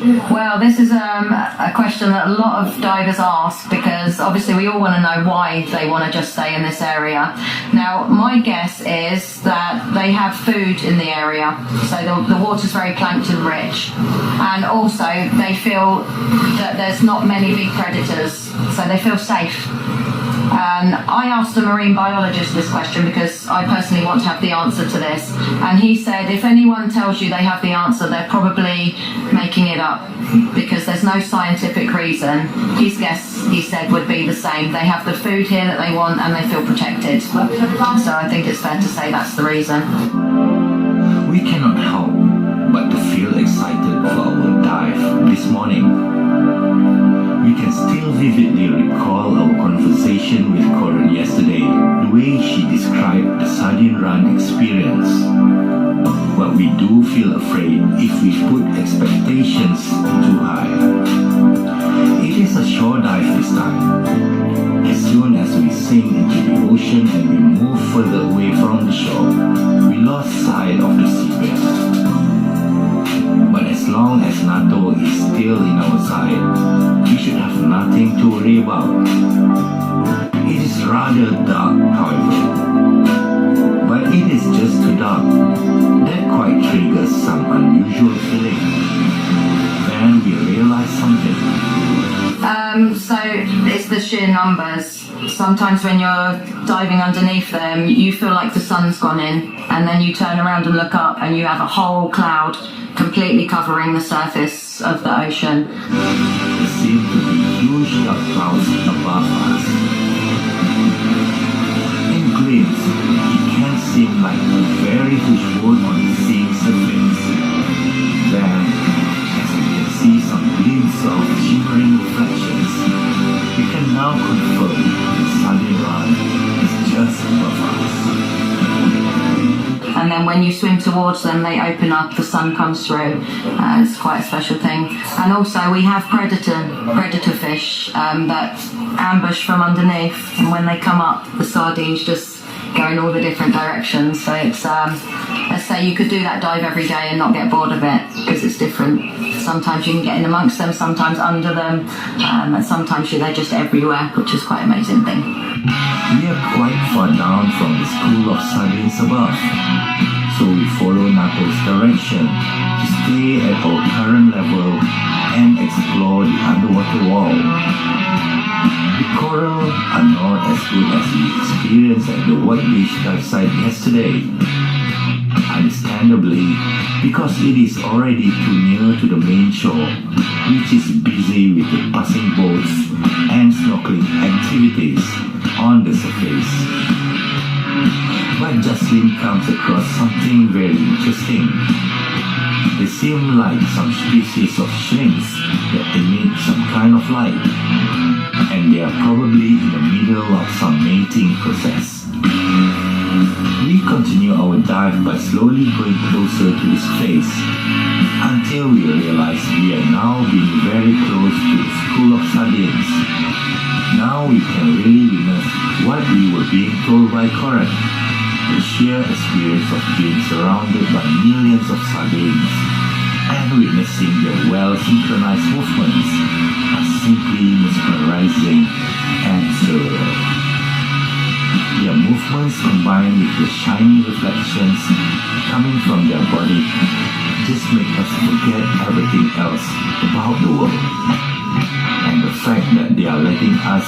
Well, this is a question that a lot of divers ask because obviously we all want to know why they want to just stay in this area. Now, my guess is that they have food in the area, so the water's very plankton rich, and also they feel that there's not many big predators, so they feel safe. And I asked a marine biologist this question because I personally want to have the answer to this, and he said if anyone tells you they have the answer, they're probably making it up because there's no scientific reason. His guess, he said, would be the same. They have the food here that they want and they feel protected. So I think it's fair to say that's the reason. We cannot help but to feel excited for our dive this morning. We can still vividly recall our conversation with Coral yesterday, the way she described the sardine run experience. But we do feel afraid if we put expectations too high. It is a shore dive this time. As soon as we sink into the ocean and we move further away from the shore, we lost sight of the seabed. But as long as NATO is still in our side, we should have nothing to worry about. It is rather dark, however. But it is just too dark. That quite triggers some unusual feeling. Then we realize something. So it's the sheer numbers. Sometimes when you're diving underneath them, you feel like the sun's gone in, and then you turn around and look up and you have a whole cloud completely covering the surface of the ocean. There seem to be huge dark clouds above us. In glimpse, it can seem like a very huge boat on the sea surface. Then, as we can see some glimpses of shimmering reflections, we can now confirm the sardine run is just above us. And then when you swim towards them, they open up, the sun comes through. It's quite a special thing. And also we have predator fish that ambush from underneath, and when they come up, the sardines just go in all the different directions. So it's, let's say you could do that dive every day and not get bored of it because it's different. Sometimes you can get in amongst them, sometimes under them, and sometimes they're just everywhere, which is quite an amazing thing. We are quite far down from the school of sardines above, so we follow NATO's direction to stay at our current level and explore the underwater wall. The coral are not as good as we experienced at the White Beach dive site yesterday. Understandably, because it is already too near to the main shore, which is busy with the passing boats and snorkeling activities on the surface. But Jocelyn comes across something very interesting. They seem like some species of shrimps that emit some kind of light, and they are probably in the middle of some mating process. We continue our dive by slowly going closer to its face until we realize we are now being very close to the school of sardines. Now we can really witness what we were being told by Coral. The sheer experience of being surrounded by millions of sardines and witnessing their well-synchronized movements are simply mesmerizing and surreal. Their movements combined with the shiny reflections coming from their body just make us forget everything else about the world. And the fact that they are letting us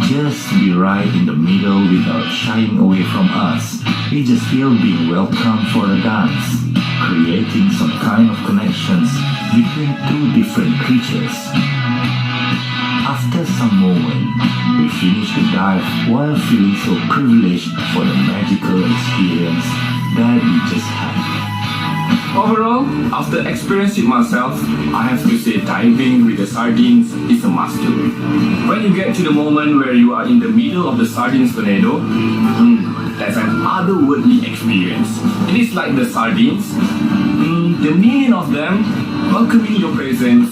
just be right in the middle without shying away from us, we just feel being welcomed for a dance, creating some kind of connections between two different creatures. After some moment, we finish the dive while feeling so privileged for the magical experience that we just had. Overall, after experiencing myself, I have to say diving with the sardines is a must-do. When you get to the moment where you are in the middle of the sardines tornado, that's an otherworldly experience. It is like the sardines, the million of them welcoming your presence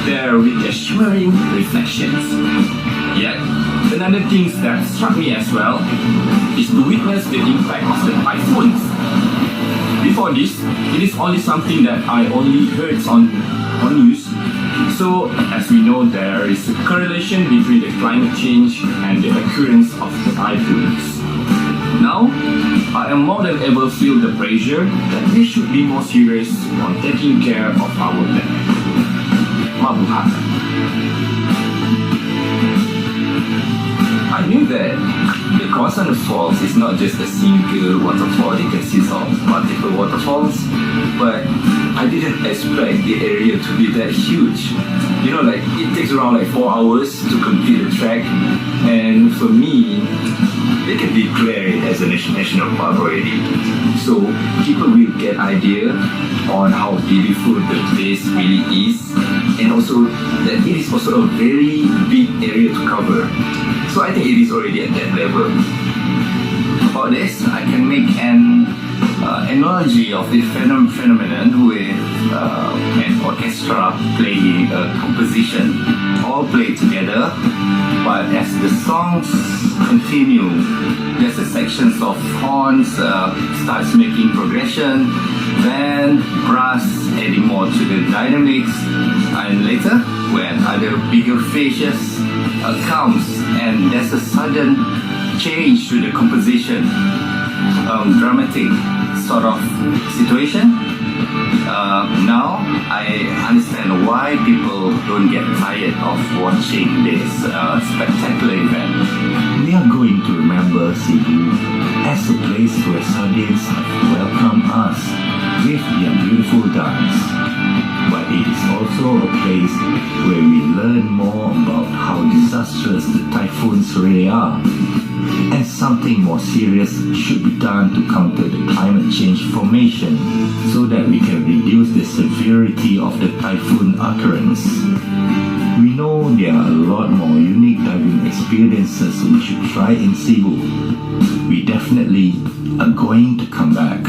there with their shimmering reflections. Yet, another thing that struck me as well is to witness the impact of the typhoons. Before this, it is only something that I only heard on news, So, as we know, there is a correlation between the climate change and the occurrence of the typhoons. Now, I am more than ever feel the pressure that we should be more serious on taking care of our planet. Mabuhay. I knew that the Kawasan Falls is not just a single waterfall, it consists of multiple waterfalls, but I didn't expect the area to be that huge. You know, like it takes around like 4 hours to complete the trek, and for me, they can declare it as a national park already. So people will get idea on how beautiful the place really is, and also that it is also a very big area to cover. So I think it is already at that level. About this, I can make an analogy of the phenomenon with an orchestra playing a composition, all played together, but as the songs continue, there's a sections of horns starts making progression, then brass adding more to the dynamics, and later when other bigger fishes comes and there's a sudden change to the composition, dramatic sort of situation. Now I understand why people don't get tired of watching this spectacular event. We are going to remember Cebu as a place where sardines have welcomed us with their beautiful dance. But it is also a place where we learn more about how disastrous the typhoons really are. And something more serious should be done to counter the climate change formation so that we can reduce the severity of the typhoon occurrence. We know there are a lot more unique diving experiences we should try in Cebu. We definitely are going to come back.